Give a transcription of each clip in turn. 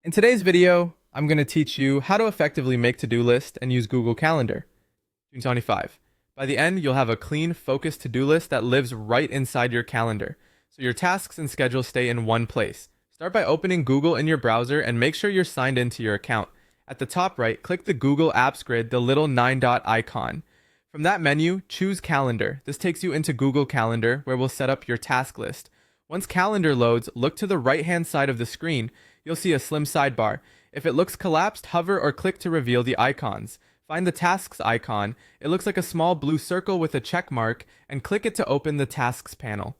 In today's video, I'm going to teach you how to effectively make to-do list and use Google Calendar. June 25. By the end, you'll have a clean, focused to-do list that lives right inside your calendar, so your tasks and schedule stay in one place. Start by opening Google in your browser and make sure you're signed into your account. At the top right, click the Google Apps grid, the little 9-dot icon. From that menu, choose Calendar. This takes you into Google Calendar, where we'll set up your task list. Once Calendar loads, look to the right-hand side of the screen. You'll see a slim sidebar. If it looks collapsed, hover or click to reveal the icons. Find the Tasks icon. It looks like a small blue circle with a check mark, and click it to open the Tasks panel.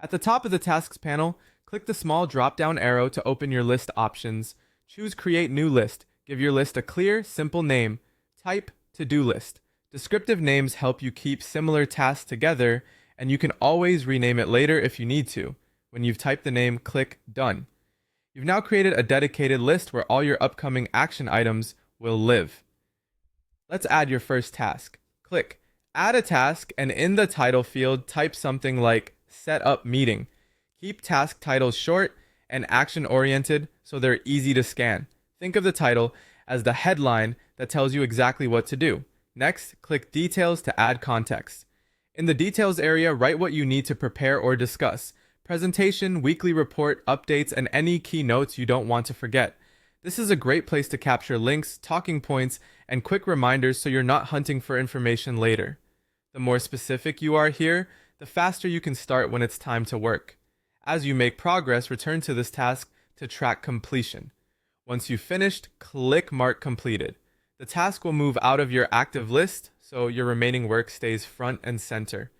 At the top of the Tasks panel, click the small drop-down arrow to open your list options. Choose Create New List. Give your list a clear, simple name. Type To-Do List. Descriptive names help you keep similar tasks together, and you can always rename it later if you need to. When you've typed the name, click Done. You've now created a dedicated list where all your upcoming action items will live. Let's add your first task. Click Add a Task, and in the title field, type something like Set Up Meeting. Keep task titles short and action-oriented so they're easy to scan. Think of the title as the headline that tells you exactly what to do. Next, click Details to add context. In the Details area, write what you need to prepare or discuss. Presentation, weekly report, updates, and any key notes you don't want to forget. This is a great place to capture links, talking points, and quick reminders so you're not hunting for information later. The more specific you are here, the faster you can start when it's time to work. As you make progress, return to this task to track completion. Once you've finished, click Mark Completed. The task will move out of your active list, so your remaining work stays front and center.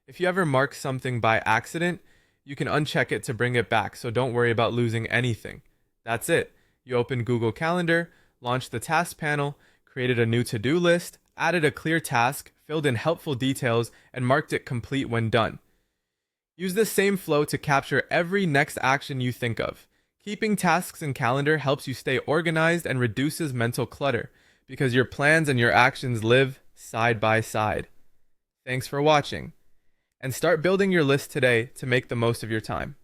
If you ever mark something by accident, you can uncheck it to bring it back, so don't worry about losing anything. That's it. You open Google Calendar, launched the task panel, created a new to-do list, added a clear task, filled in helpful details, and marked it complete when done. Use this same flow to capture every next action you think of. Keeping tasks in calendar helps you stay organized and reduces mental clutter, because your plans and your actions live side by side. Thanks for watching. And start building your list today to make the most of your time.